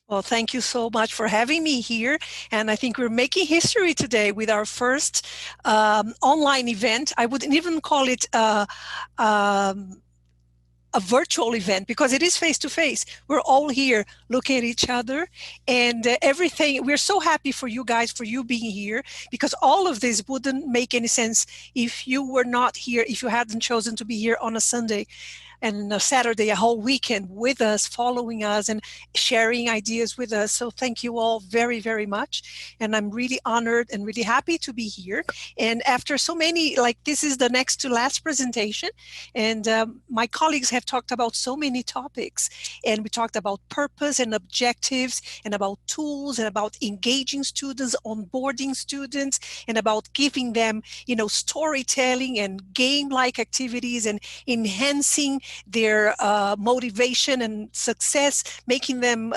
Well, thank you so much for having me here. And I think we're making history today with our first online event. I wouldn't even call it um, a virtual event because it is face to face. We're all here looking at each other and everything. We're so happy for you guys, for you being here, because all of this wouldn't make any sense if you were not here, if you hadn't chosen to be here on a Sunday and a Saturday, a whole weekend with us, following us and sharing ideas with us. So thank you all very, very much. And I'm really honored and really happy to be here. And after so many, like this is the next to last presentation. And my colleagues have talked about so many topics. And we talked about purpose and objectives and about tools and about engaging students, onboarding students, and about giving them, storytelling and game-like activities and enhancing their motivation and success, making them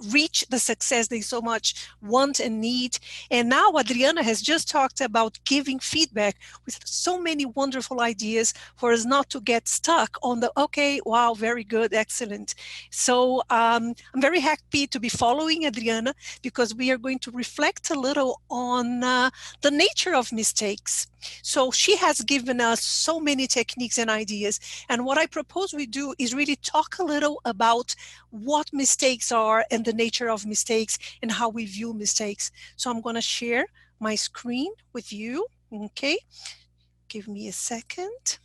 reach the success they so much want and need. And now Adriana has just talked about giving feedback with so many wonderful ideas for us not to get stuck on the, okay, wow, very good, excellent. So I'm very happy to be following Adriana because we are going to reflect a little on the nature of mistakes. So she has given us so many techniques and ideas. And what I propose we do is really talk a little about what mistakes are and the nature of mistakes and how we view mistakes. So I'm going to share my screen with you. Okay, give me a second.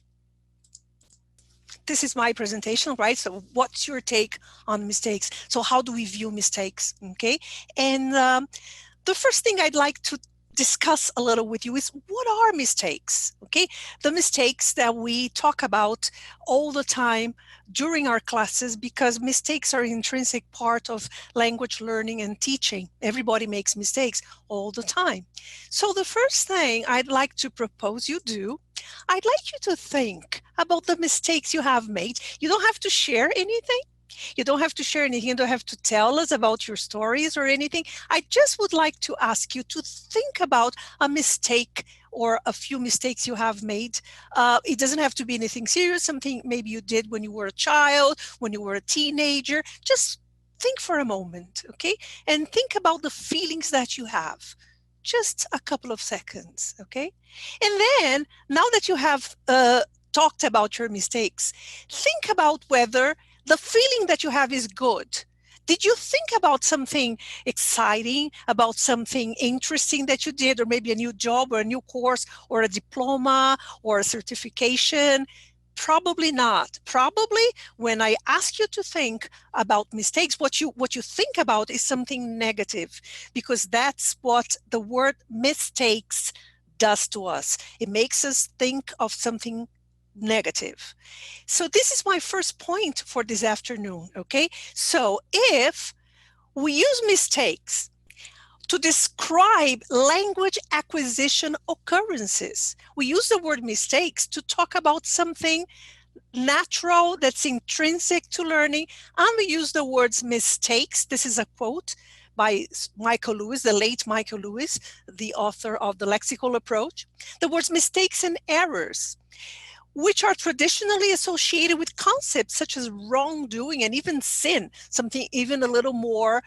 This is my presentation, right? So what's your take on mistakes? So how do we view mistakes? Okay, and the first thing I'd like to discuss a little with you is what are mistakes? Okay, the mistakes that we talk about all the time during our classes, because mistakes are an intrinsic part of language learning and teaching. Everybody makes mistakes all the time. So the first thing I'd like to propose you do, I'd like you to think about the mistakes you have made. You don't have to share anything. You don't have to share anything. You don't have to tell us about your stories or anything. I just would like to ask you to think about a mistake or a few mistakes you have made. It doesn't have to be anything serious, something maybe you did when you were a child, when you were a teenager. Just think for a moment, okay? And think about the feelings that you have. Just a couple of seconds, okay? And then, now that you have talked about your mistakes, think about whether the feeling that you have is good. Did you think about something exciting, about something interesting that you did, or maybe a new job or a new course or a diploma or a certification? Probably not. Probably when I ask you to think about mistakes, what you think about is something negative, because that's what the word mistakes does to us. It makes us think of something negative. So this is my first point for this afternoon, okay? So if we use mistakes to describe language acquisition occurrences, we use the word mistakes to talk about something natural that's intrinsic to learning, and we use the words mistakes. This is a quote by Michael Lewis, the late Michael Lewis, the author of The Lexical Approach. The words mistakes and errors, which are traditionally associated with concepts such as wrongdoing and even sin, something even a little more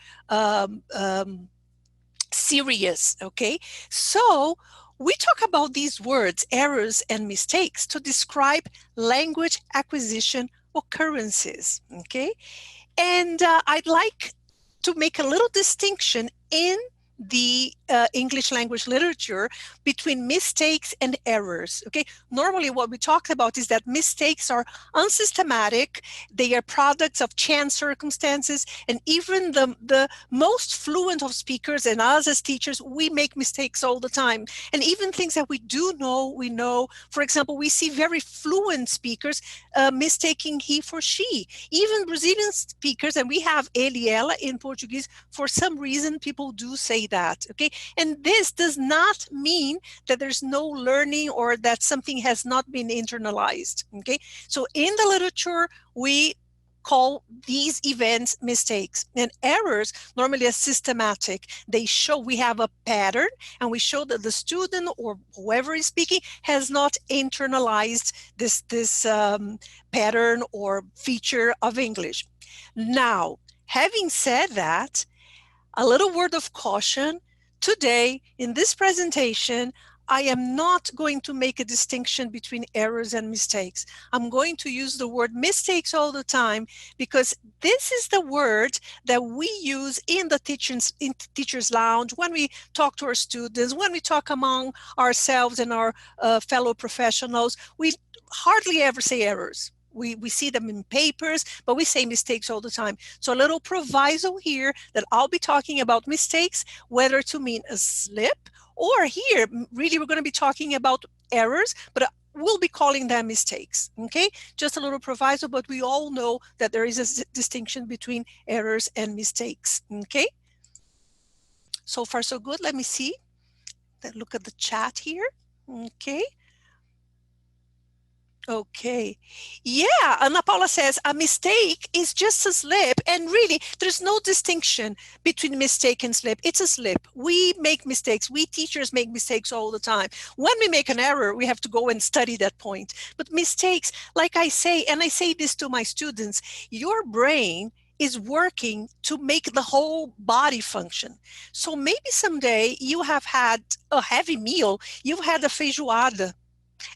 serious, okay? So we talk about these words, errors and mistakes, to describe language acquisition occurrences, okay? And I'd like to make a little distinction in the English language literature between mistakes and errors, okay? Normally what we talk about is that mistakes are unsystematic, they are products of chance circumstances, and even the most fluent of speakers and us as teachers, we make mistakes all the time. And even things that we do know, we know. For example, we see very fluent speakers mistaking he for she. Even Brazilian speakers, and we have ele, ela in Portuguese, for some reason people do say that, okay? And this does not mean that there's no learning or that something has not been internalized, okay? So in the literature, we call these events mistakes, and errors normally are systematic. They show we have a pattern, and we show that the student or whoever is speaking has not internalized this pattern or feature of English. Now, Having said that, a little word of caution. Today, in this presentation, I am not going to make a distinction between errors and mistakes. I'm going to use the word mistakes all the time because this is the word that we use in the teacher's lounge, when we talk to our students, when we talk among ourselves and our fellow professionals. We hardly ever say errors. We see them in papers, but we say mistakes all the time. So a little proviso here that I'll be talking about mistakes, whether to mean a slip or here, really we're going to be talking about errors, but we'll be calling them mistakes, okay? Just a little proviso, but we all know that there is a distinction between errors and mistakes, okay? So far so good. Let me see. Look at the chat here, okay? Okay. Yeah, Ana Paula says a mistake is just a slip, and really there's no distinction between mistake and slip. It's a slip. We make mistakes. We teachers make mistakes all the time. When we make an error, we have to go and study that point. But mistakes, like I say, and I say this to my students, your brain is working to make the whole body function. So maybe someday you have had a heavy meal, you've had a feijoada,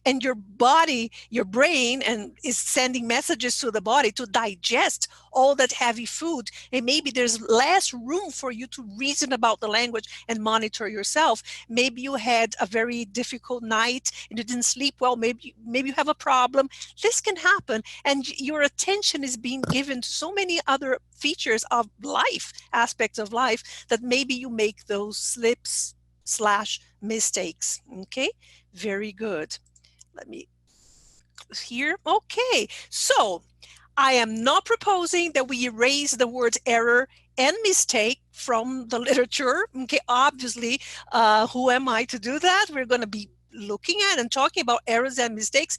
and your body, your brain, and is sending messages to the body to digest all that heavy food. And maybe there's less room for you to reason about the language and monitor yourself. Maybe you had a very difficult night and you didn't sleep well. Maybe you have a problem. This can happen, and your attention is being given to so many other features of life, aspects of life, that maybe you make those slips slash mistakes. Okay, very good. Let me here. Okay, so I am not proposing that we erase the words error and mistake from the literature. Okay, obviously, who am I to do that? We're going to be looking at and talking about errors and mistakes.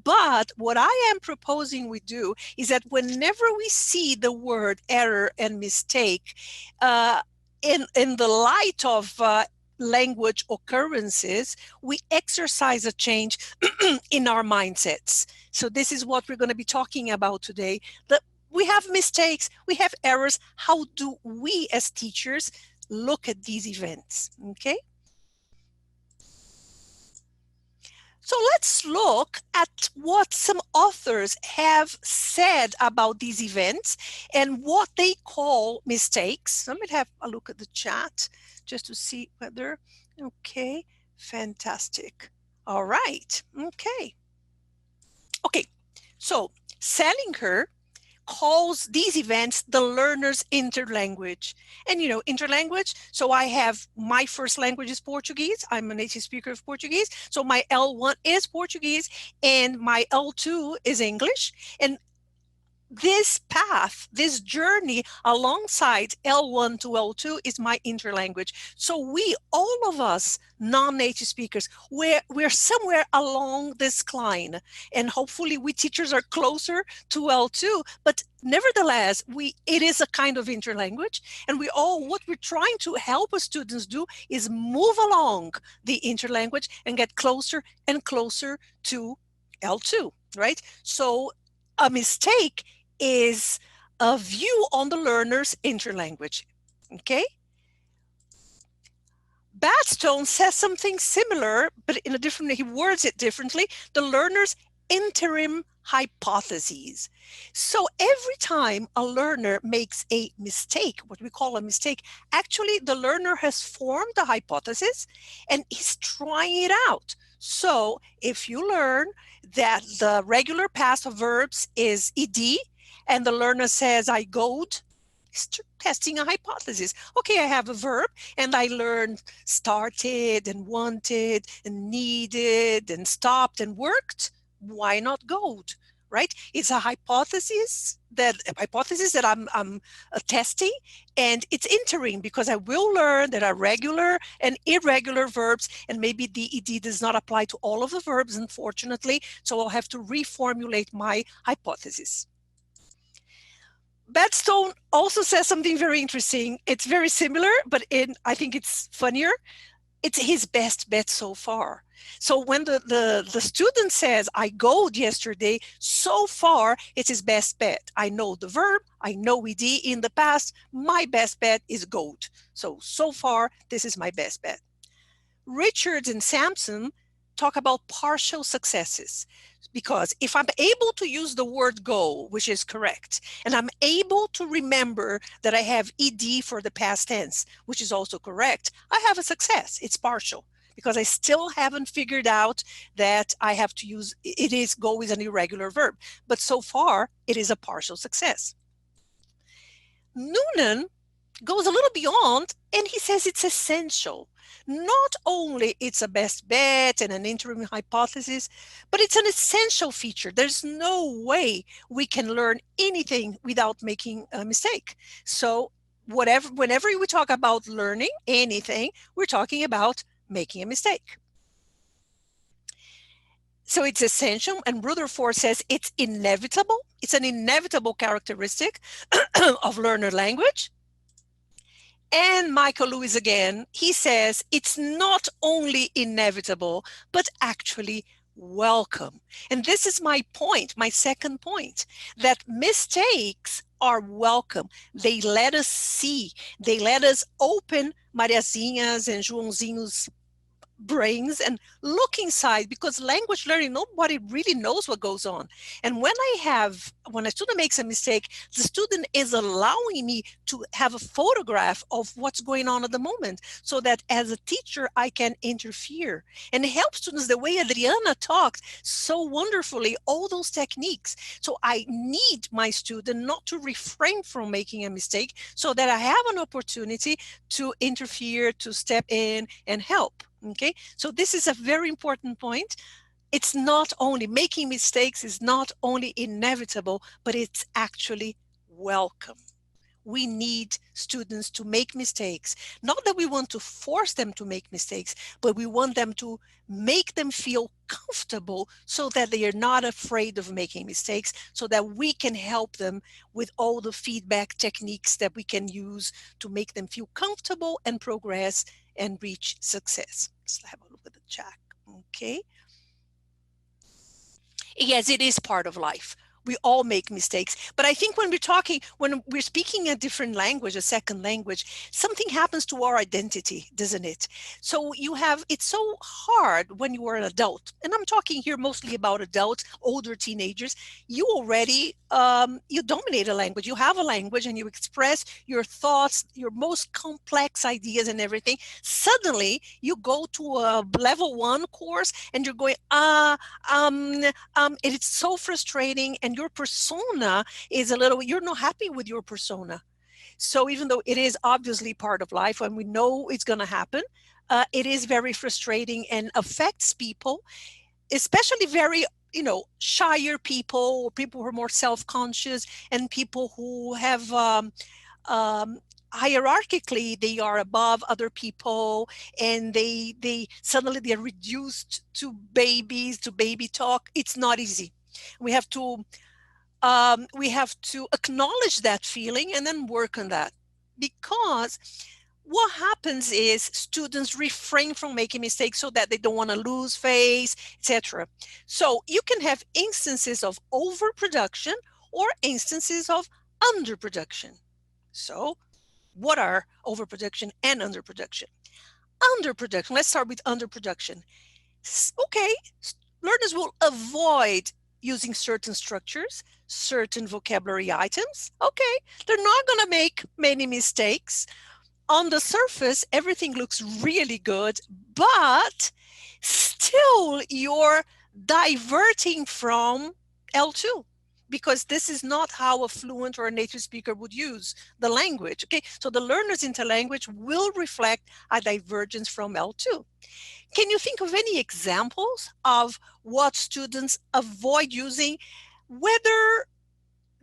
But what I am proposing we do is that whenever we see the word error and mistake in the light of language occurrences, we exercise a change in our mindsets. So this is what we're going to be talking about today. That we have mistakes, we have errors. How do we as teachers look at these events? Okay. So let's look at what some authors have said about these events and what they call mistakes. Let me have a look at the chat just to see whether, okay, fantastic. All right, okay. Okay, so Salinger calls these events the learner's interlanguage. And you know, interlanguage, so I have, my first language is Portuguese. I'm a native speaker of Portuguese. So my L1 is Portuguese and my L2 is English. And this path, this journey alongside L1 to L2 is my interlanguage. So we, all of us non-native speakers, we're somewhere along this climb. And hopefully we teachers are closer to L2, but nevertheless, it is a kind of interlanguage. And what we're trying to help our students do is move along the interlanguage and get closer and closer to L2, right? So a mistake is a view on the learner's interlanguage, okay? Batstone says something similar, but in a different, he words it differently, the learner's interim hypotheses. So every time a learner makes a mistake, what we call a mistake, actually the learner has formed a hypothesis and he's trying it out. So if you learn that the regular past of verbs is ed, and the learner says, I goed, testing a hypothesis. Okay, I have a verb and I learned started and wanted and needed and stopped and worked. Why not goed, right? It's a hypothesis that I'm testing, and it's interim because I will learn there are regular and irregular verbs, and maybe the ed does not apply to all of the verbs, unfortunately, so I'll have to reformulate my hypothesis. Batstone also says something very interesting. It's very similar, but I think it's funnier. it's his best bet so far. So when the student says, I goed yesterday, so far it's his best bet. I know the verb, I know ed in the past, my best bet is goed. So far, this is my best bet. Richards and Sampson talk about partial successes, because if I'm able to use the word go, which is correct, and I'm able to remember that I have ed for the past tense, which is also correct, I have a success. It's partial because I still haven't figured out that I have to use it is go is an irregular verb, but so far it is a partial success. Noonan goes a little beyond and he says it's essential. Not only it's a best bet and an interim hypothesis, but it's an essential feature. There's no way we can learn anything without making a mistake. So whenever we talk about learning anything, we're talking about making a mistake. So it's essential, and Rutherford says it's inevitable. It's an inevitable characteristic of learner language. And Michael Lewis again, he says it's not only inevitable, but actually welcome. And this is my point, my second point, that mistakes are welcome. They let us see, they let us open Mariazinha's and Joãozinho's brains and look inside, because language learning, nobody really knows what goes on. And when a student makes a mistake, the student is allowing me to have a photograph of what's going on at the moment, so that as a teacher I can interfere and help students the way Adriana talked so wonderfully, all those techniques. So I need my student not to refrain from making a mistake, so that I have an opportunity to interfere, to step in and help. Okay, so this is a very important point. It's not only making mistakes is not only inevitable, but it's actually welcome. We need students to make mistakes. Not that we want to force them to make mistakes, but we want them to make them feel comfortable so that they are not afraid of making mistakes, so that we can help them with all the feedback techniques that we can use to make them feel comfortable and progress and reach success. Let's have a look at the chat. Okay. Yes, it is part of life. We all make mistakes. But I think when we're speaking a different language, a second language, something happens to our identity, doesn't it? So it's so hard when you are an adult, and I'm talking here mostly about adults, older teenagers. You already, you dominate a language. You have a language and you express your thoughts, your most complex ideas and everything. Suddenly you go to a level 1 course and you're going, it's so frustrating, and your persona is you're not happy with your persona. So even though it is obviously part of life and we know it's going to happen, it is very frustrating and affects people, especially very, shyer people, or people who are more self-conscious, and people who have um, hierarchically they are above other people, and they suddenly they're reduced to babies, to baby talk. It's not easy. We have to acknowledge that feeling and then work on that, because what happens is students refrain from making mistakes so that they don't want to lose face, etc. So you can have instances of overproduction or instances of underproduction. So what are overproduction and underproduction? Underproduction, let's start with underproduction. Okay, learners will avoid using certain structures, certain vocabulary items. Okay, they're not going to make many mistakes. On the surface, everything looks really good, but still you're diverting from L2, because this is not how a fluent or a native speaker would use the language. Okay, so the learner's interlanguage will reflect a divergence from L2. Can you think of any examples of what students avoid using, whether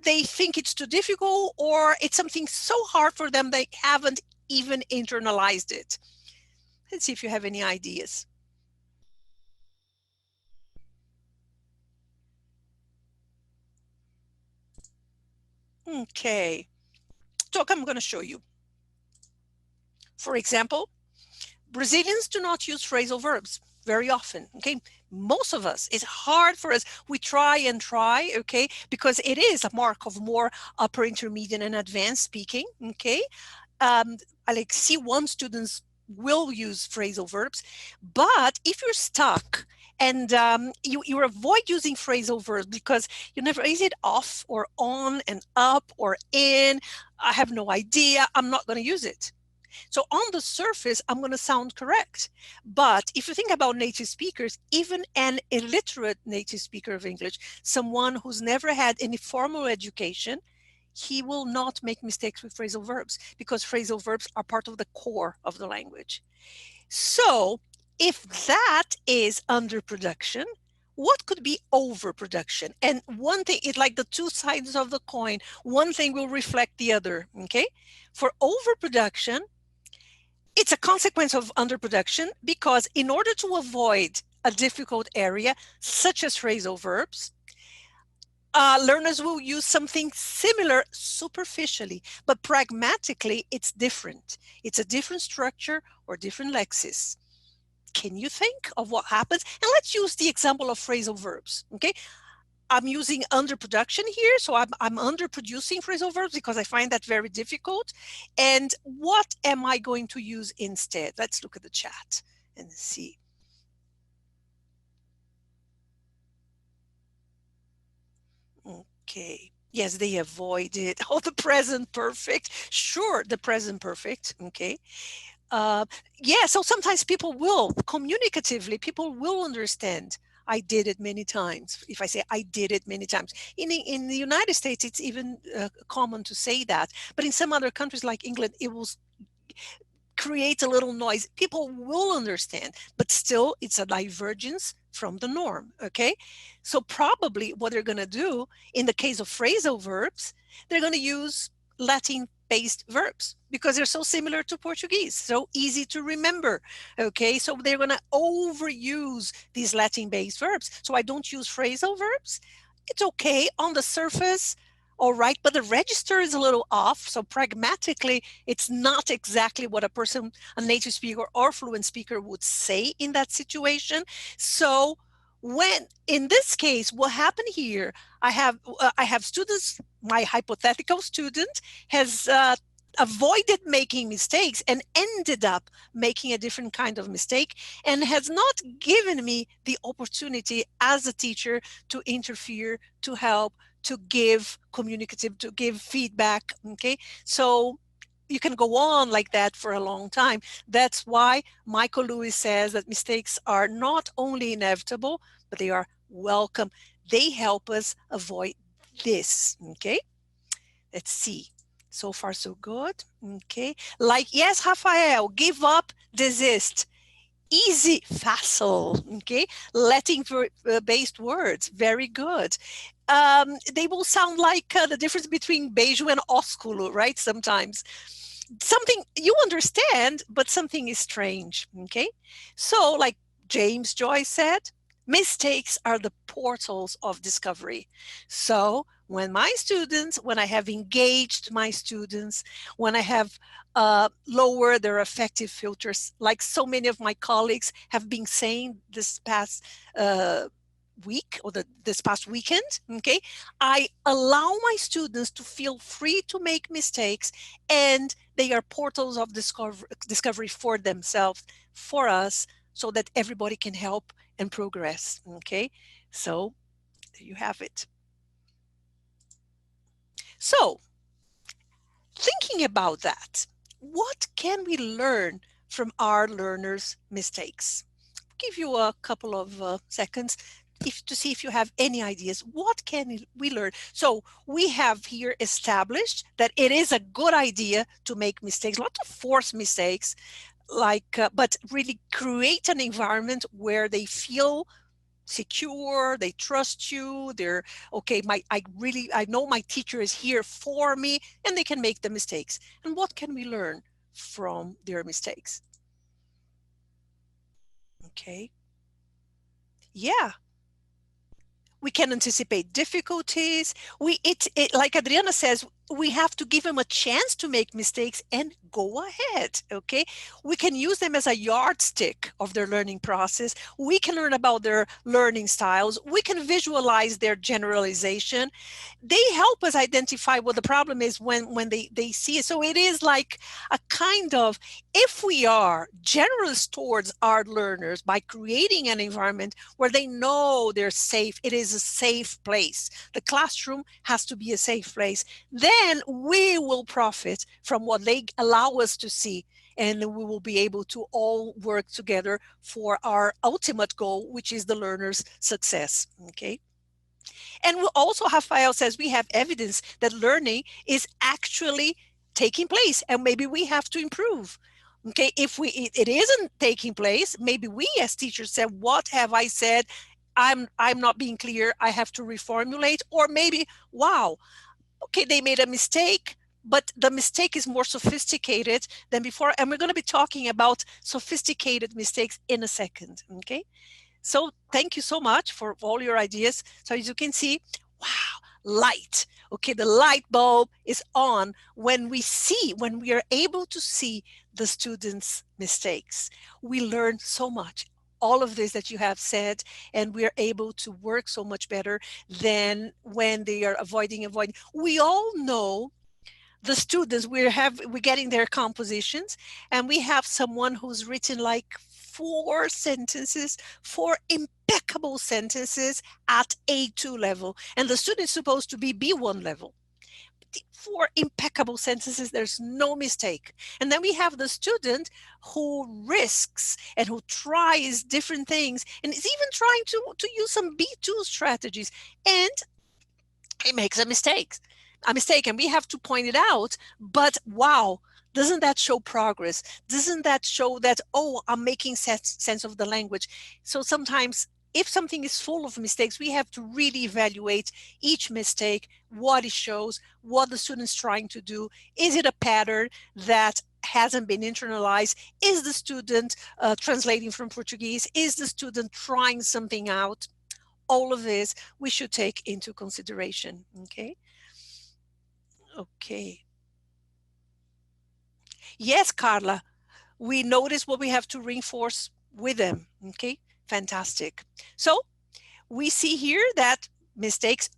they think it's too difficult or it's something so hard for them they haven't even internalized it? Let's see if you have any ideas. Okay, so I'm going to show you. For example, Brazilians do not use phrasal verbs very often. Okay, most of us, it's hard for us. We try and try, okay, because it is a mark of more upper intermediate and advanced speaking. Okay, I like C1 students will use phrasal verbs, but if you're stuck and you avoid using phrasal verbs because you never, is it off or on and up or in? I have no idea. I'm not going to use it. So on the surface, I'm going to sound correct. But if you think about native speakers, even an illiterate native speaker of English, someone who's never had any formal education, he will not make mistakes with phrasal verbs because phrasal verbs are part of the core of the language. So if that is underproduction, what could be overproduction? And one thing, it's like the two sides of the coin. One thing will reflect the other, okay? For overproduction, it's a consequence of underproduction because in order to avoid a difficult area, such as phrasal verbs, learners will use something similar superficially, but pragmatically, it's different. It's a different structure or different lexis. Can you think of what happens? And let's use the example of phrasal verbs, okay? I'm using underproduction here, so I'm underproducing phrasal verbs because I find that very difficult. And what am I going to use instead? Let's look at the chat and see. Okay. Yes, they avoid it. Oh, the present perfect. Sure, the present perfect. Okay. Uh, yeah, so sometimes people will, communicatively, people will understand. I did it many times. If I say I did it many times. In the United States, it's even common to say that. But in some other countries like England, it will create a little noise. People will understand, but still it's a divergence from the norm, okay? So probably what they're going to do in the case of phrasal verbs, they're going to use Latin-based verbs because they're so similar to Portuguese, so easy to remember, okay? So they're going to overuse these Latin-based verbs. So I don't use phrasal verbs. It's okay on the surface, all right, but the register is a little off. So pragmatically, it's not exactly what a person, a native speaker or fluent speaker would say in that situation. So when, in this case, what happened here, I have students, my hypothetical student has avoided making mistakes and ended up making a different kind of mistake and has not given me the opportunity as a teacher to interfere, to help, to give communicative, to give feedback, okay? So you can go on like that for a long time. That's why Michael Lewis says that mistakes are not only inevitable, but they are welcome. They help us avoid this, okay? Let's see. So far, so good. Okay. Like, yes, Rafael, give up, desist. Easy, facile. Okay. Latin-based words. Very good. They will sound like the difference between beijo and ósculo, right? Sometimes. Something you understand, but something is strange. Okay. So, like James Joyce said, mistakes are the portals of discovery. So, when I have engaged my students, when I have lowered their affective filters, like so many of my colleagues have been saying this past week or this past weekend, okay, I allow my students to feel free to make mistakes, and they are portals of discovery for themselves, for us, so that everybody can help and progress, okay? So there you have it. So thinking about that, what can we learn from our learners' mistakes? I'll give you a couple of seconds to see if you have any ideas. What can we learn? So we have here established that it is a good idea to make mistakes, not to force mistakes, but really create an environment where they feel secure, they trust you, they're okay, I know my teacher is here for me, and they can make the mistakes. And what can we learn from their mistakes? Okay. Yeah, we can anticipate difficulties. It like Adriana says, we have to give them a chance to make mistakes and go ahead. Okay, we can use them as a yardstick of their learning process. We can learn about their learning styles. We can visualize their generalization. They help us identify what the problem is when they see it. So it is like a kind of, if we are generous towards our learners by creating an environment where they know they're safe, it is a safe place. The classroom has to be a safe place. Then we will profit from what they allow us to see, and we will be able to all work together for our ultimate goal, which is the learner's success. Okay. And we also, Rafael says, we have evidence that learning is actually taking place, and maybe we have to improve. Okay, if it isn't taking place, maybe we as teachers said, what have I said? I'm not being clear. I have to reformulate. Or maybe, wow, okay, they made a mistake, but the mistake is more sophisticated than before. And we're going to be talking about sophisticated mistakes in a second. Okay. So thank you so much for all your ideas. So as you can see, wow, light. Okay, the light bulb is on when we are able to see the students' mistakes. We learn so much. All of this that you have said, and we are able to work so much better than when they are avoiding. We all know the students, we're getting their compositions, and we have someone who's written like four impeccable sentences at A2 level, and the student is supposed to be B1 level. Four impeccable sentences, there's no mistake. And then we have the student who risks and who tries different things and is even trying to use some B2 strategies, and he makes a mistake, and we have to point it out. But wow, doesn't that show progress? Doesn't that show that, oh, I'm making sense of the language? So sometimes if something is full of mistakes, we have to really evaluate each mistake, what it shows, what the student's trying to do. Is it a pattern that hasn't been internalized? Is the student translating from Portuguese? Is the student trying something out? All of this we should take into consideration. Okay. Okay. Yes, Carla, we notice what we have to reinforce with them. Okay. Fantastic. So we see here that mistakes,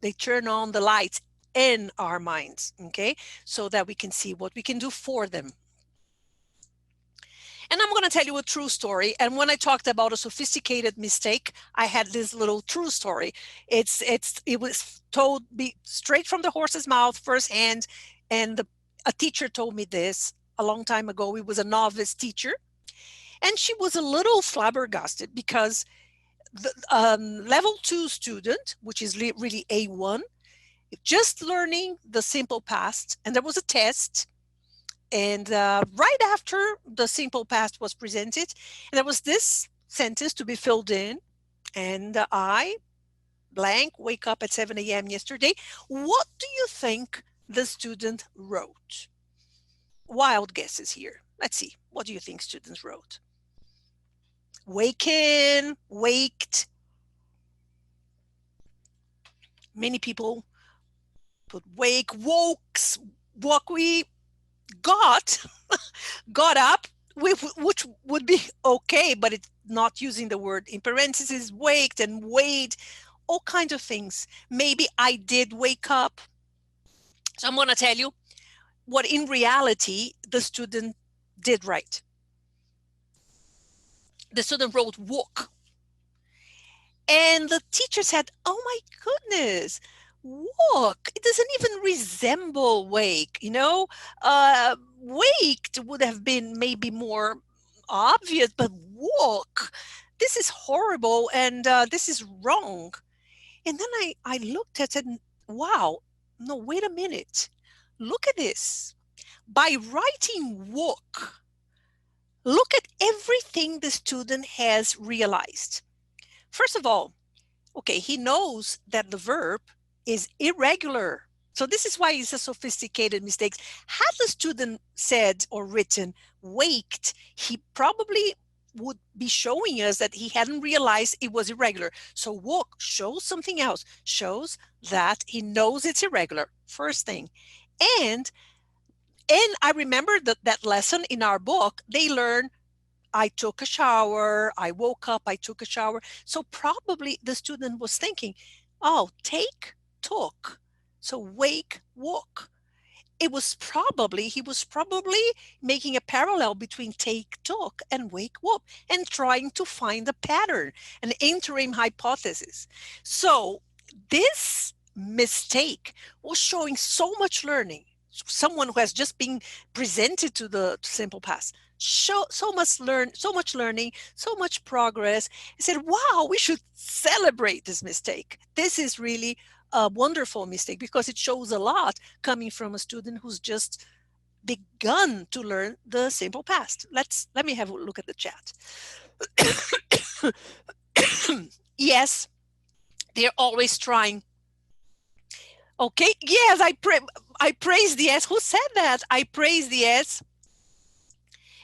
they turn on the lights in our minds. Okay. So that we can see what we can do for them. And I'm going to tell you a true story. And when I talked about a sophisticated mistake, I had this little true story. It was told me straight from the horse's mouth, firsthand. And a teacher told me this a long time ago. He was a novice teacher, and she was a little flabbergasted because the level 2 student, which is really A1, just learning the simple past, and there was a test. And right after the simple past was presented, there was this sentence to be filled in. And I, blank, wake up at 7 a.m. yesterday. What do you think the student wrote? Wild guesses here. Let's see. What do you think students wrote? Waken, waked. Many people put wake, wokes, walk. We got up, which would be okay, but it's not using the word in parentheses, waked and weighed, all kinds of things. Maybe I did wake up. So I'm going to tell you what in reality the student did write. The student wrote walk. And the teacher said, oh my goodness, walk, it doesn't even resemble wake, waked would have been maybe more obvious, but walk, this is horrible, and this is wrong. And then I looked at it and, wow, no, wait a minute, look at this. By writing walk, look at everything the student has realized. First of all, okay, he knows that the verb is irregular. So this is why it's a sophisticated mistake. Had the student said or written waked, he probably would be showing us that he hadn't realized it was irregular. So woke shows something else, shows that he knows it's irregular, first thing. And I remember that lesson in our book, they learn I took a shower, I woke up, I took a shower. So probably the student was thinking, oh, take, took. So wake, woke. He was probably making a parallel between take, took and wake, woke, and trying to find a pattern, an interim hypothesis. So this mistake was showing so much learning. Someone who has just been presented to the simple past, so much learning, so much progress. I said, wow, we should celebrate this mistake. This is really a wonderful mistake because it shows a lot coming from a student who's just begun to learn the simple past. Let me have a look at the chat. Yes, they're always trying. Okay, yes, I praise the yes. Who said that? I praise the yes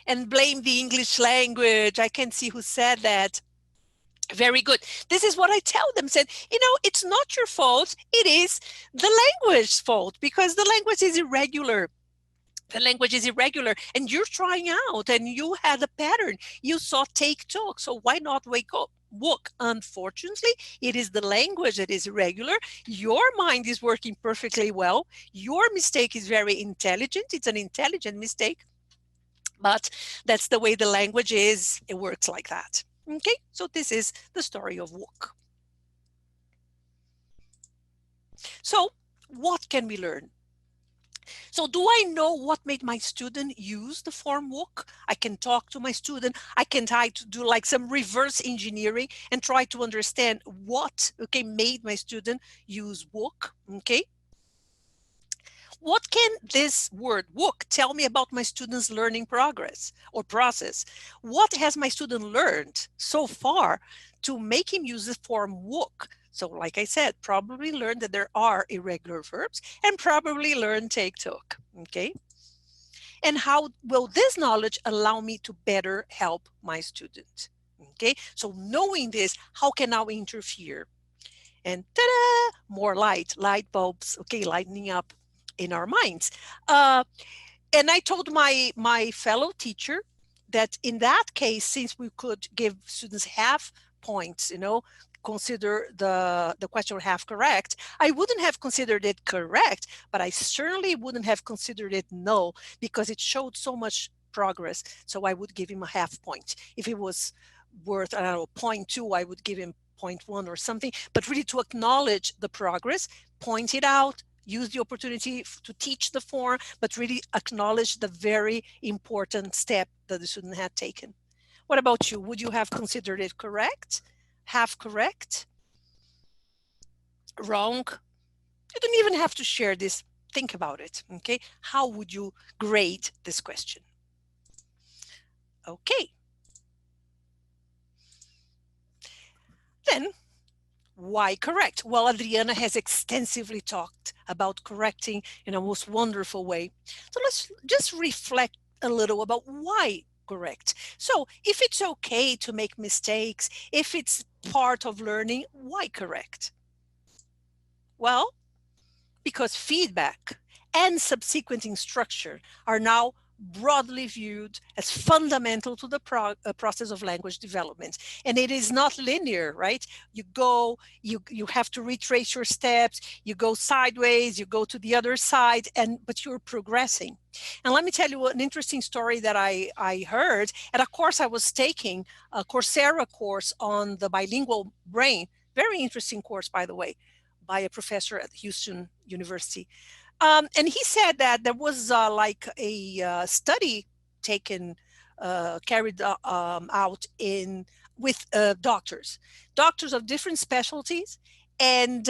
and blame the English language. I can see who said that. Very good. This is what I tell them, said, it's not your fault. It is the language's fault because the language is irregular. The language is irregular and you're trying out and you had a pattern. You saw take, talk. So why not wake up? Woke. Unfortunately, it is the language that is irregular. Your mind is working perfectly well. Your mistake is very intelligent. It's an intelligent mistake. But that's the way the language is. It works like that. Okay, so this is the story of woke. So what can we learn? So do I know what made my student use the form woke? I can talk to my student. I can try to do like some reverse engineering and try to understand what, okay, made my student use woke, okay? What can this word woke tell me about my student's learning progress or process? What has my student learned so far to make him use the form woke? So like I said, probably learned that there are irregular verbs and probably learned take, took, okay? And how will this knowledge allow me to better help my student? Okay, so knowing this, how can I interfere? And ta-da, more light bulbs, okay, lighting up in our minds. And I told my fellow teacher that in that case, since we could give students half points, consider the question half correct, I wouldn't have considered it correct, but I certainly wouldn't have considered it no, because it showed so much progress. So I would give him a half point. If it was worth, I don't know, 0.2, I would give him 0.1 or something, but really to acknowledge the progress, point it out, use the opportunity to teach the form, but really acknowledge the very important step that the student had taken. What about you? Would you have considered it correct? Half correct? Wrong? You don't even have to share this. Think about it, okay? How would you grade this question? Okay. Then, why correct? Well, Adriana has extensively talked about correcting in a most wonderful way. So let's just reflect a little about why correct. So if it's okay to make mistakes, if it's part of learning, why correct? Well, because feedback and subsequent instruction are now broadly viewed as fundamental to the process of language development. And it is not linear, right? You have to retrace your steps, you go sideways, you go to the other side, but you're progressing. And let me tell you an interesting story that I heard at a course I was taking, a Coursera course on the bilingual brain. Very interesting course, by the way, by a professor at Houston University. And he said that there was like a study taken, carried out with doctors of different specialties. And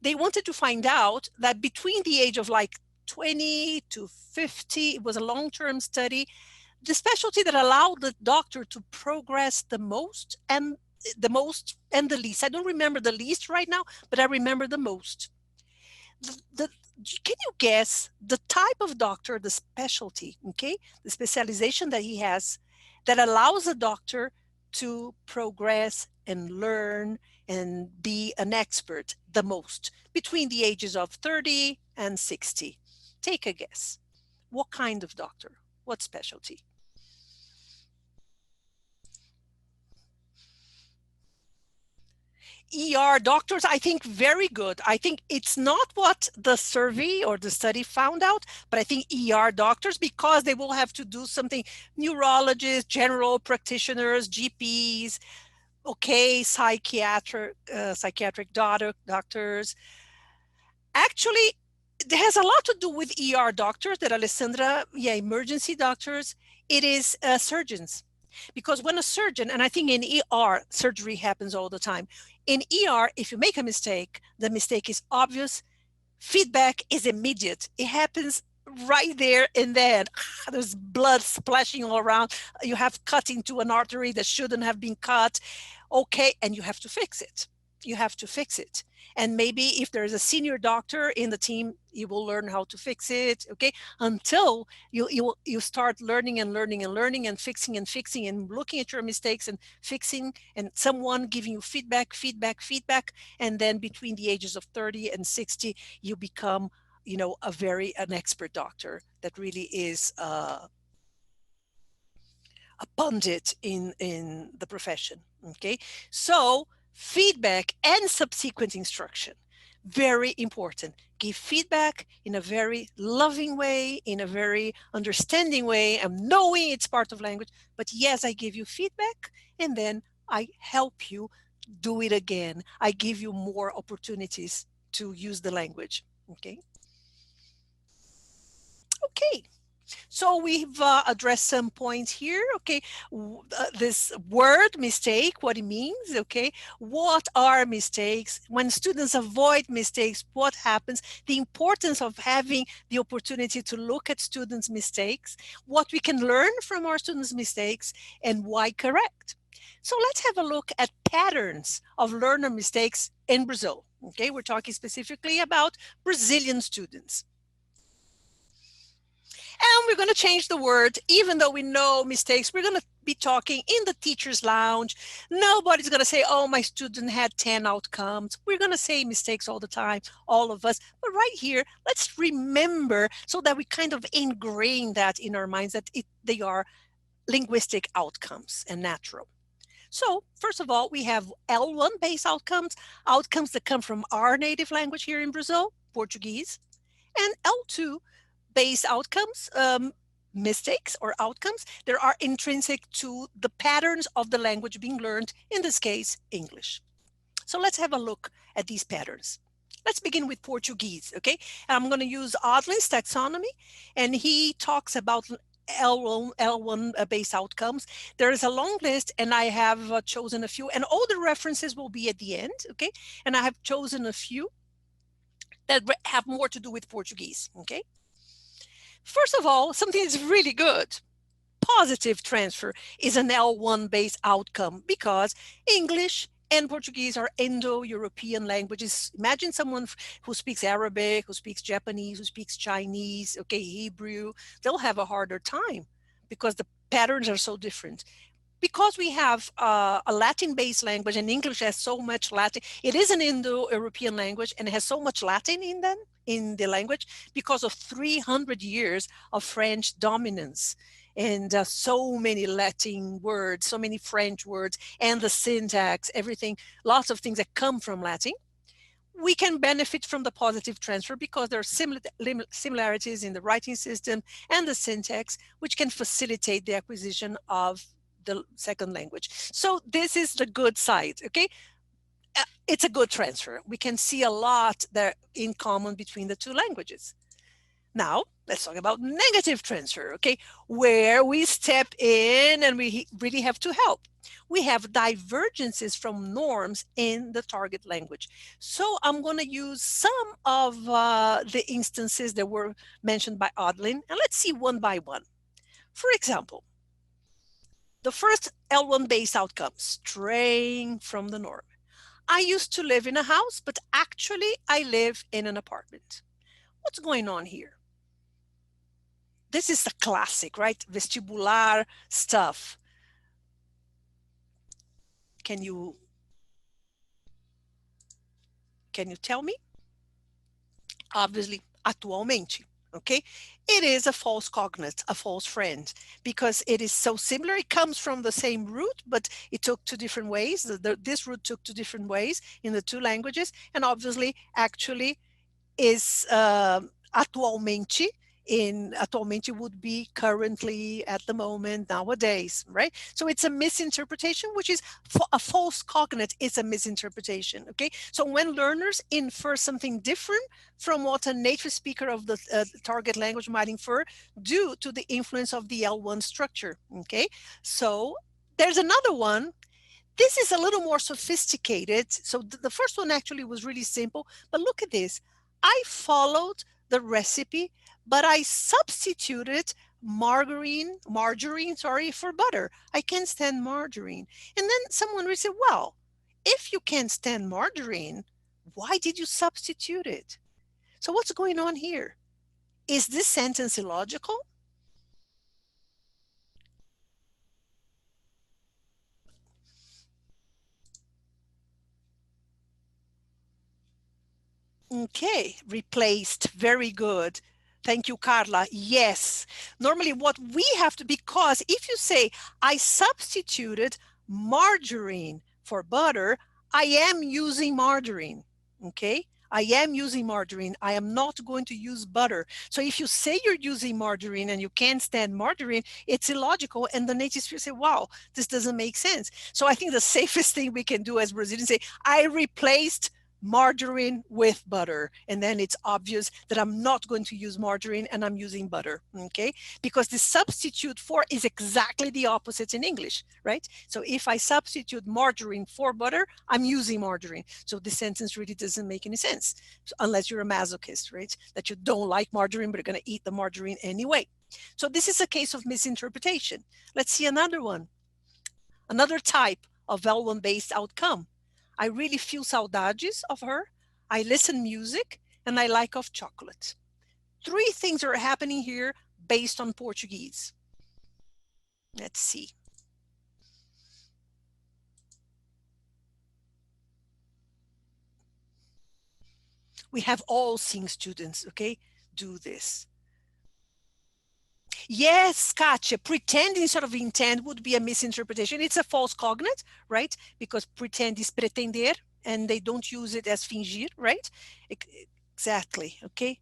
they wanted to find out that between the age of like 20 to 50, it was a long-term study, the specialty that allowed the doctor to progress the most and the least. I don't remember the least right now, but I remember the most. Can you guess the type of doctor, the specialty, okay, the specialization that he has, that allows a doctor to progress and learn and be an expert the most between the ages of 30 and 60. Take a guess. What kind of doctor? What specialty? ER doctors, I think very good. I think it's not what the survey or the study found out, but I think ER doctors, because they will have to do something, neurologists, general practitioners, GPs, okay, psychiatric doctors. Actually, it has a lot to do with ER doctors that Alessandra, yeah, emergency doctors. It is surgeons. Because when a surgeon, and I think in ER, surgery happens all the time. In ER, if you make a mistake, the mistake is obvious. Feedback is immediate. It happens right there and then. There's blood splashing all around. You have cut into an artery that shouldn't have been cut. Okay, and you have to fix it. You have to fix it. And maybe if there's a senior doctor in the team, you will learn how to fix it. Okay, until you start learning and learning and learning and fixing and looking at your mistakes and fixing, and someone giving you feedback, and then between the ages of 30 and 60, you become, an expert doctor that really is a pundit in the profession. Okay, so feedback and subsequent instruction, very important. Give feedback in a very loving way, in a very understanding way. I'm knowing it's part of language, but yes, I give you feedback, and then I help you do it again. I give you more opportunities to use the language. Okay. Okay. So we've addressed some points here. Okay, this word mistake, what it means. Okay, what are mistakes? When students avoid mistakes, what happens? The importance of having the opportunity to look at students' mistakes, what we can learn from our students' mistakes, and why correct. So let's have a look at patterns of learner mistakes in Brazil. Okay, we're talking specifically about Brazilian students. And we're going to change the word, even though we know mistakes. We're going to be talking in the teacher's lounge. Nobody's going to say, oh, my student had 10 outcomes. We're going to say mistakes all the time, all of us. But right here, let's remember, so that we kind of ingrain that in our minds, that they are linguistic outcomes and natural. So first of all, we have L1 based outcomes that come from our native language here in Brazil, Portuguese, and L2 based outcomes, mistakes or outcomes that are intrinsic to the patterns of the language being learned, in this case, English. So let's have a look at these patterns. Let's begin with Portuguese, okay? And I'm going to use Audley's taxonomy, and he talks about L1 based outcomes. There is a long list, and I have chosen a few, and all the references will be at the end, okay? And I have chosen a few that have more to do with Portuguese, okay? First of all, something that's really good. Positive transfer is an L1 based outcome because English and Portuguese are Indo-European languages. Imagine someone who speaks Arabic, who speaks Japanese, who speaks Chinese, okay, Hebrew. They'll have a harder time because the patterns are so different. Because we have a Latin-based language, and English has so much Latin, it is an Indo-European language, and it has so much Latin in the language because of 300 years of French dominance, and so many Latin words, so many French words, and the syntax, everything, lots of things that come from Latin. We can benefit from the positive transfer because there are similarities in the writing system and the syntax, which can facilitate the acquisition of the second language. So this is the good side, okay? It's a good transfer. We can see a lot there in common between the two languages. Now, let's talk about negative transfer, okay? Where we step in and we really have to help. We have divergences from norms in the target language. So I'm going to use some of the instances that were mentioned by Odlin, and let's see one by one. For example, the first L1 based outcome, straying from the norm. I used to live in a house, but actually I live in an apartment. What's going on here? This is the classic, right? Vestibular stuff. Can you tell me? Obviously, atualmente. Okay, it is a false cognate, a false friend, because it is so similar. It comes from the same root, but it took two different ways. This root took two different ways in the two languages, and obviously, actually, is atualmente. In atualmente would be currently, at the moment, nowadays, right? So it's a misinterpretation, which is a false cognate is a misinterpretation. Okay, so when learners infer something different from what a native speaker of the target language might infer due to the influence of the L1 structure. Okay, so there's another one. This is a little more sophisticated. So the first one actually was really simple, but look at this. I followed the recipe, but I substituted margarine, sorry, for butter. I can't stand margarine. And then someone would say, well, if you can't stand margarine, why did you substitute it? So what's going on here? Is this sentence illogical? Okay, replaced. Very good. Thank you, Carla. Yes. Normally what we have to, because if you say, I substituted margarine for butter, I am using margarine. Okay. I am using margarine. I am not going to use butter. So if you say you're using margarine and you can't stand margarine, it's illogical. And the native speakers say, wow, this doesn't make sense. So I think the safest thing we can do as Brazilians say, I replaced margarine with butter, and then it's obvious that I'm not going to use margarine and I'm using butter. Okay, because the substitute for is exactly the opposite in English, right? So if I substitute margarine for butter, I'm using margarine. So this sentence really doesn't make any sense, unless you're a masochist, right? That you don't like margarine but you're going to eat the margarine anyway. So this is a case of misinterpretation. Let's see another one, another type of L1 based outcome. I really feel saudades of her. I listen music and I like of chocolate. Three things are happening here based on Portuguese. Let's see. We have all seen students, okay, do this. Yes, Katja, pretend instead of intend would be a misinterpretation. It's a false cognate, right? Because pretend is pretender, and they don't use it as fingir, right? Exactly, okay?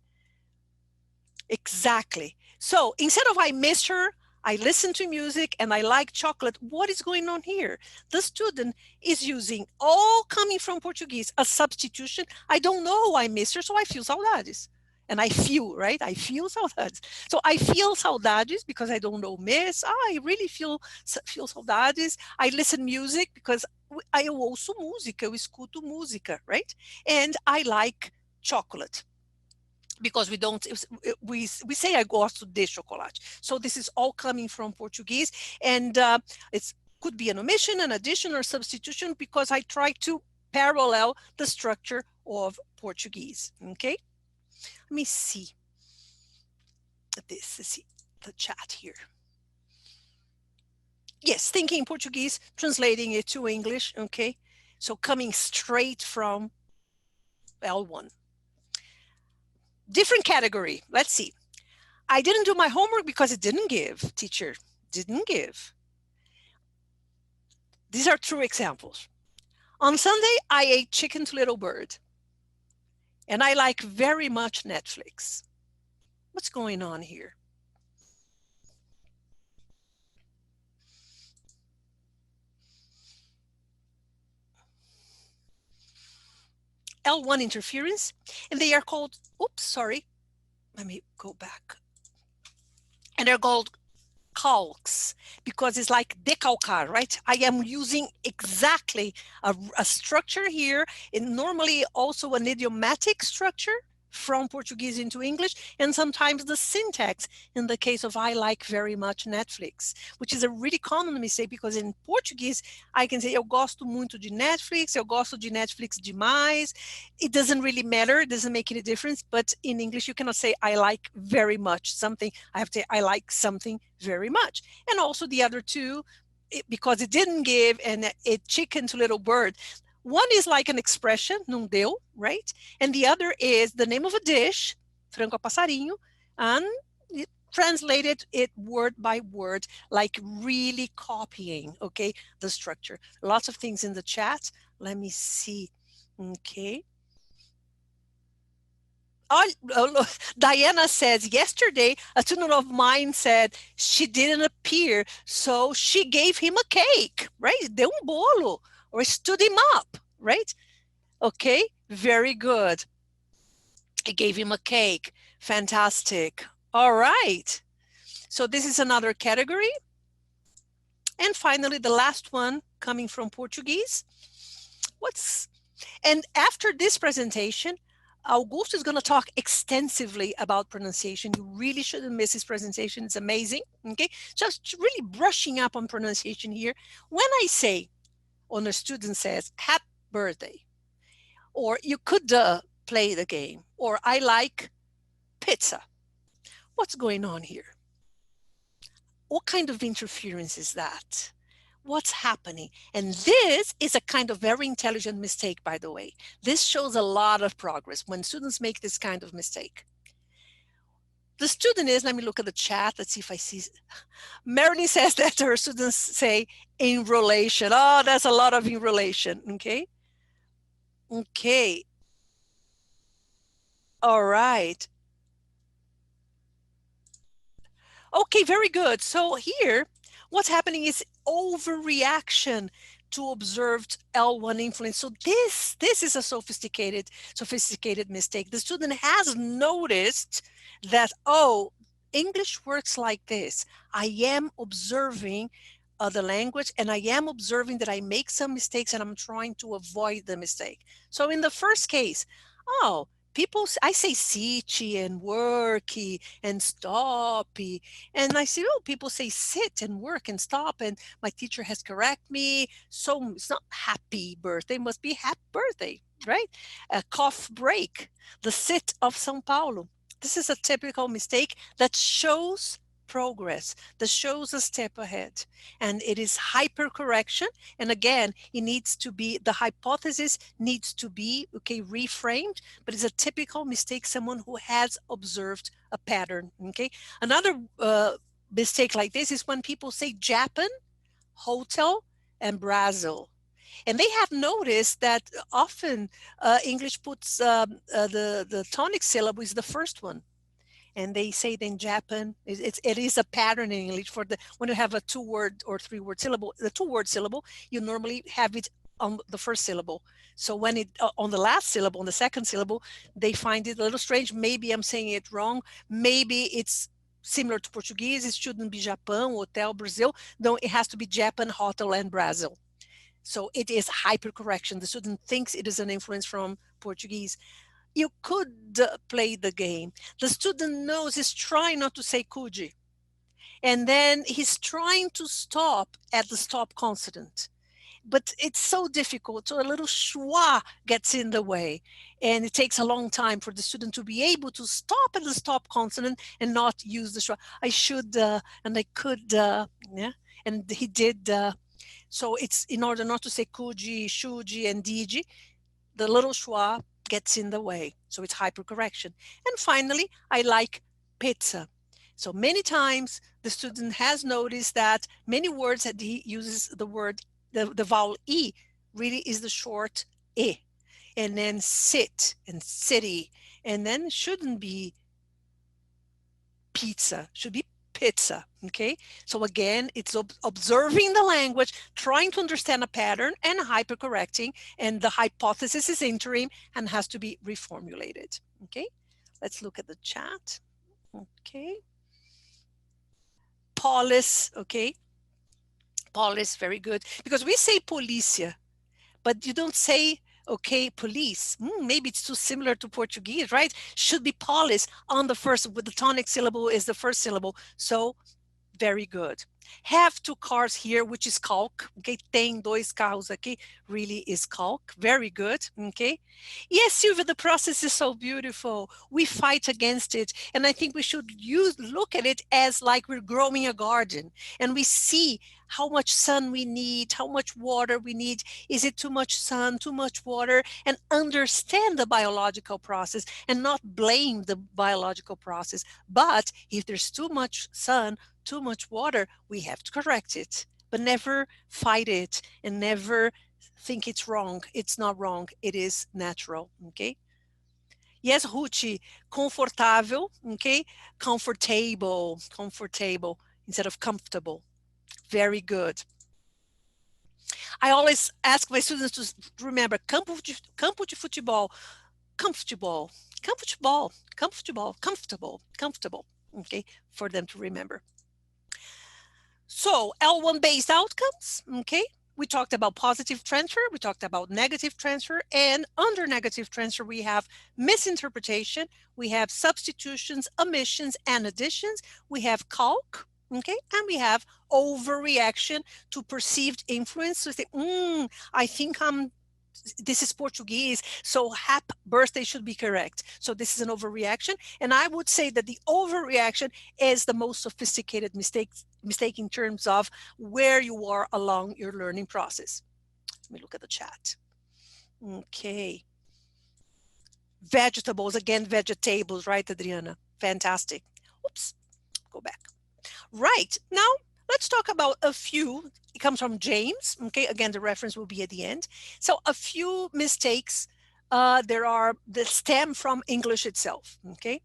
Exactly. So instead of I miss her, I listen to music and I like chocolate. What is going on here? The student is using, all coming from Portuguese, a substitution. I don't know I miss her, so I feel saudades. And I feel, right? I feel saudades. So I feel saudades because I don't know miss. I really feel saudades. I listen music because eu ouço música, eu escuto música, right? And I like chocolate, because we say I gosto de chocolate. So this is all coming from Portuguese, and it could be an omission, an addition, or substitution, because I try to parallel the structure of Portuguese. Okay, let me see this. Let's see the chat here. Yes, thinking Portuguese, translating it to English. Okay, so coming straight from L1. Different category. Let's see. I didn't do my homework because it didn't give, teacher, didn't give. These are true examples. On Sunday, I ate chicken to little bird, and I like very much Netflix. What's going on here? L1 interference, and they are called, oops, sorry, let me go back. And they're called calques, because it's like decalcar, right? I am using exactly a structure here, and normally also an idiomatic structure from Portuguese into English, and sometimes the syntax in the case of I like very much Netflix, which is a really common mistake, because in Portuguese I can say eu gosto muito de Netflix, eu gosto de Netflix demais. It doesn't really matter, it doesn't make any difference, but in English you cannot say I like very much something. I have to say I like something very much. And also the other two, because it didn't give and it chicken to little bird. One is like an expression, não deu, right? And the other is the name of a dish, frango a passarinho, and it translated it word by word, like really copying, okay, the structure. Lots of things in the chat. Let me see. Okay. Oh, Diana says, yesterday, a student of mine said she didn't appear, so she gave him a cake, right? Deu bolo, or stood him up, right? Okay, very good. I gave him a cake. Fantastic. All right. So this is another category. And finally, the last one coming from Portuguese. And after this presentation, Augusto is going to talk extensively about pronunciation. You really shouldn't miss his presentation. It's amazing. Okay, just really brushing up on pronunciation here. When I say, or a student says, happy birthday, or you could play the game, or I like pizza. What's going on here? What kind of interference is that? What's happening? And this is a kind of very intelligent mistake, by the way. This shows a lot of progress when students make this kind of mistake. The student is, let me look at the chat. Let's see if I see. Marilyn says that her students say in relation. Oh, that's a lot of in relation. Okay. Okay. All right. Okay, very good. So here, what's happening is overreaction to observed L1 influence. So this is a sophisticated mistake. The student has noticed that, oh, English works like this. I am observing the language, and I am observing that I make some mistakes, and I'm trying to avoid the mistake. So in the first case, oh, I say sitty and worky and stoppy. And I see, oh, people say sit and work and stop. And my teacher has corrected me. So it's not happy birthday, it must be happy birthday, right? A cough break, the sit of São Paulo. This is a typical mistake that shows progress, that shows a step ahead. And it is hypercorrection. And again, it needs to be, the hypothesis needs to be, okay, reframed, but it's a typical mistake, someone who has observed a pattern, okay? Another mistake like this is when people say Japan, hotel, and Brazil. And they have noticed that often English puts the tonic syllable is the first one. And they say that in Japan, it is a pattern in English for when you have a 2-word or 3-word syllable, the 2-word syllable, you normally have it on the first syllable. So when it on the last syllable, on the second syllable, they find it a little strange. Maybe I'm saying it wrong. Maybe it's similar to Portuguese. It shouldn't be Japan, hotel, Brazil. No, it has to be Japan, hotel, and Brazil. So it is hypercorrection. The student thinks it is an influence from Portuguese. You could play the game. The student knows he's trying not to say could. And then he's trying to stop at the stop consonant. But it's so difficult. So a little schwa gets in the way. And it takes a long time for the student to be able to stop at the stop consonant and not use the schwa. I should, and I could, yeah. And he did. So it's in order not to say kuji, shuji, and diji, the little schwa gets in the way. So it's hypercorrection. And finally, I like pizza. So many times the student has noticed that many words that he uses the word, the vowel E really is the short E. And then sit and city. And then shouldn't be pizza, should be pizza, okay? So again, it's observing the language, trying to understand a pattern and hypercorrecting, and the hypothesis is interim and has to be reformulated, okay? Let's look at the chat, okay? Polis, okay? Polis, very good, because we say polícia, but you don't say, okay, police. Maybe it's too similar to Portuguese, right? Should be polis on the first, with the tonic syllable is the first syllable. So very good. Have 2 cars here, which is calc. Okay, tem 2 carros aqui, really is calc. Very good. Okay. Yes, Silvia, the process is so beautiful. We fight against it. And I think we should look at it as like we're growing a garden. And we see how much sun we need, how much water we need. Is it too much sun, too much water? And understand the biological process and not blame the biological process. But if there's too much sun, too much water, we have to correct it. But never fight it and never think it's wrong. It's not wrong. It is natural. Okay. Yes, Ruchi, confortável, okay? Comfortable, comfortable instead of comfortable. Very good. I always ask my students to remember campo de futebol, comfortable, comfortable, comfortable, comfortable, comfortable, okay, for them to remember. So L1 based outcomes, okay? We talked about positive transfer, we talked about negative transfer, and under negative transfer, we have misinterpretation, we have substitutions, omissions, and additions, we have calque, okay, and we have overreaction to perceived influence. So say, I think this is Portuguese, so happy birthday should be correct. So this is an overreaction. And I would say that the overreaction is the most sophisticated mistake in terms of where you are along your learning process. Let me look at the chat. Okay. Vegetables, again, vegetables, right, Adriana? Fantastic. Oops, go back. Right, now let's talk about a few. It comes from James. Okay, again, the reference will be at the end. So a few mistakes that stem from English itself. Okay,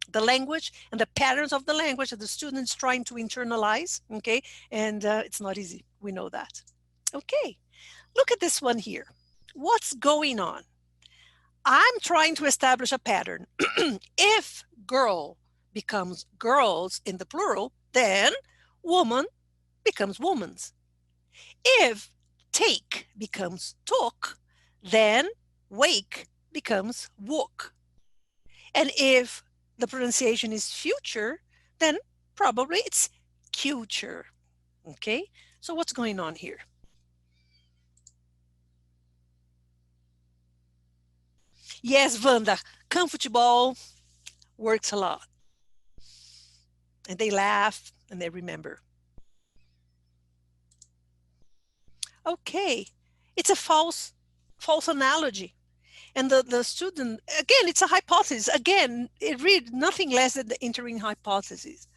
the language and the patterns of the language that the students trying to internalize. Okay, and it's not easy. We know that. Okay, look at this one here. What's going on? I'm trying to establish a pattern. If girl becomes girls in the plural, then woman becomes woman's. If take becomes took, then wake becomes woke. And if the pronunciation is future, then probably it's future. Okay, so what's going on here? Yes, Wanda, comfortable works a lot. And they laugh and they remember. Okay, it's a false analogy. And the student, again, it's a hypothesis. Again, it reads nothing less than the entering hypothesis.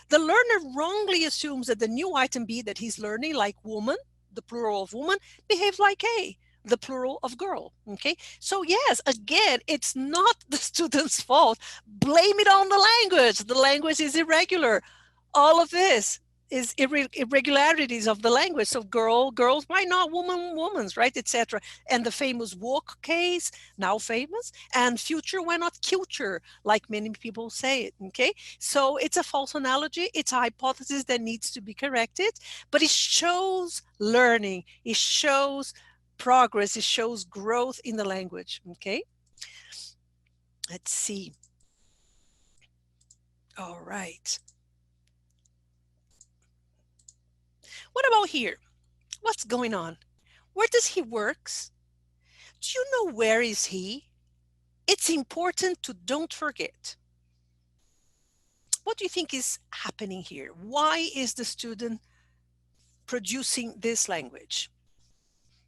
The learner wrongly assumes that the new item B that he's learning, like woman, the plural of woman, behaves like A, the plural of girl. Okay, so yes, again, it's not the student's fault. Blame it on the language. The language is irregular. All of this is irregularities of the language. So girls, why not woman's, right, etc. And the famous woke case, now famous, and future, why not culture, like many people say it. Okay, so it's a false analogy. It's a hypothesis that needs to be corrected, but it shows learning, it shows progress, it shows growth in the language. Okay, let's see. All right. What about here? What's going on? Where does he works? Do you know where is he? It's important to don't forget. What do you think is happening here? Why is the student producing this language?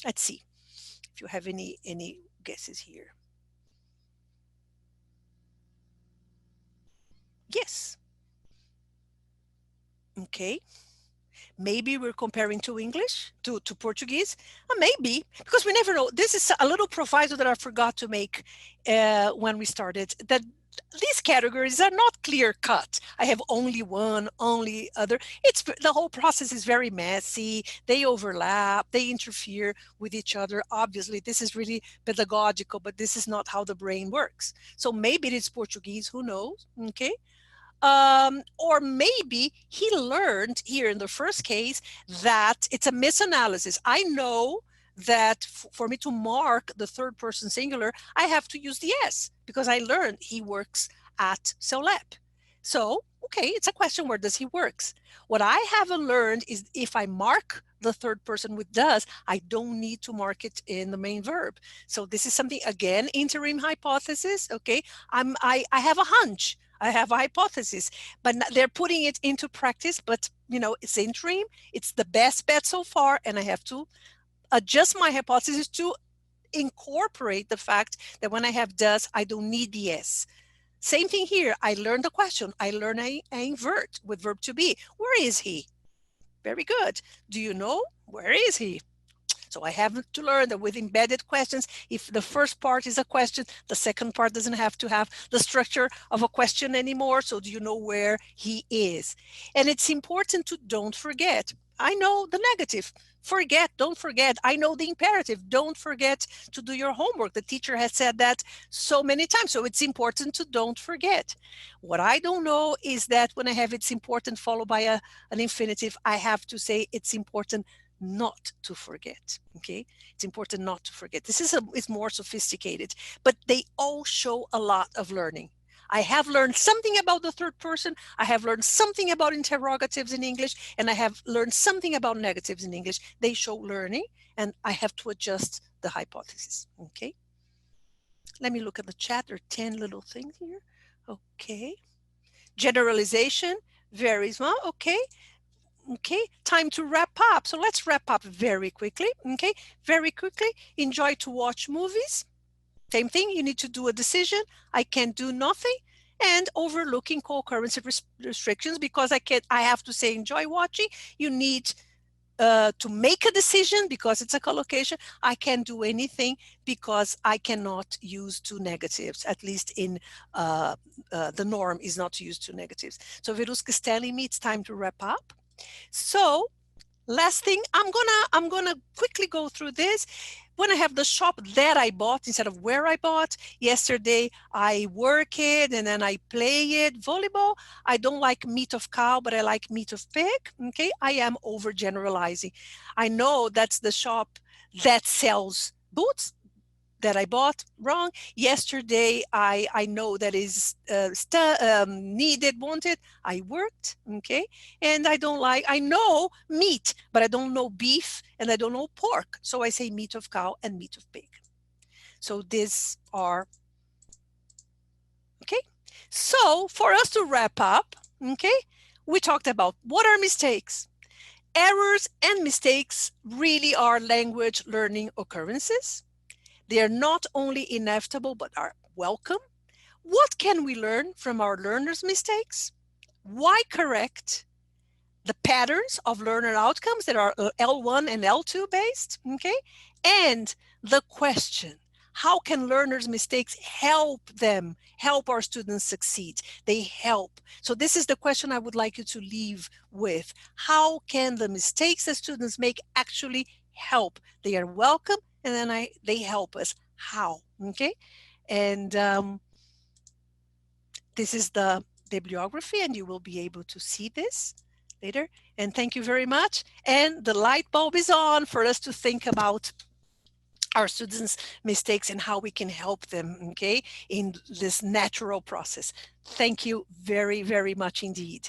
Let's see if you have any guesses here. Yes. Okay. Maybe we're comparing to English, to Portuguese, maybe, because we never know. This is a little proviso that I forgot to make when we started, that these categories are not clear cut. I have only one, only other. The whole process is very messy. They overlap, they interfere with each other. Obviously, this is really pedagogical, but this is not how the brain works. So maybe it is Portuguese, who knows, okay? Or maybe he learned here in the first case that it's a misanalysis. I know that for me to mark the third person singular, I have to use the S because I learned he works at Cel.Lep. So, okay, it's a question, where does he works? What I haven't learned is if I mark the third person with does, I don't need to mark it in the main verb. So this is something, again, interim hypothesis, okay? I have a hunch. I have a hypothesis, but they're putting it into practice. But it's in dream. It's the best bet so far, and I have to adjust my hypothesis to incorporate the fact that when I have does, I don't need the s. Same thing here. I learned the question. I learn a invert with verb to be. Where is he? Very good. Do you know? Where is he? So I have to learn that with embedded questions, if the first part is a question, the second part doesn't have to have the structure of a question anymore. So do you know where he is? And it's important to don't forget. I know the negative. Forget, don't forget. I know the imperative. Don't forget to do your homework. The teacher has said that so many times. So it's important to don't forget. What I don't know is that when I have it's important followed by an infinitive, I have to say it's important not to forget. Okay, it's important not to forget. This is more sophisticated, but they all show a lot of learning. I have learned something about the third person. I have learned something about interrogatives in English, and I have learned something about negatives in English. They show learning, and I have to adjust the hypothesis. Okay, let me look at the chat. There are 10 little things here. Okay, generalization varies. Well, okay. Okay, time to wrap up. So let's wrap up very quickly. Okay, very quickly. Enjoy to watch movies. Same thing, you need to do a decision. I can do nothing. And overlooking co-occurrence restrictions, because I have to say enjoy watching. You need to make a decision because it's a collocation. I can't do anything because I cannot use two negatives, at least in the norm is not to use two negatives. So Verusca is telling me it's time to wrap up. So last thing, I'm gonna quickly go through this. When I have the shop that I bought instead of where I bought, yesterday I work it and then I play it. Volleyball, I don't like meat of cow, but I like meat of pig. Okay, I am overgeneralizing. I know that's the shop that sells boots that I bought wrong. Yesterday, I know that is needed, wanted. I worked, okay? And I know meat, but I don't know beef and I don't know pork. So I say meat of cow and meat of pig. So these are, okay? So for us to wrap up, okay, we talked about what are mistakes. Errors and mistakes really are language learning occurrences. They are not only inevitable, but are welcome. What can we learn from our learners' mistakes? Why correct the patterns of learner outcomes that are L1 and L2 based? Okay. And the question, how can learners' mistakes help our students succeed? They help. So this is the question I would like you to leave with. How can the mistakes that students make actually help? They are welcome, and then they help us. How? Okay. And this is the bibliography, and you will be able to see this later. And thank you very much. And the light bulb is on for us to think about our students' mistakes and how we can help them, okay, in this natural process. Thank you very, very much indeed.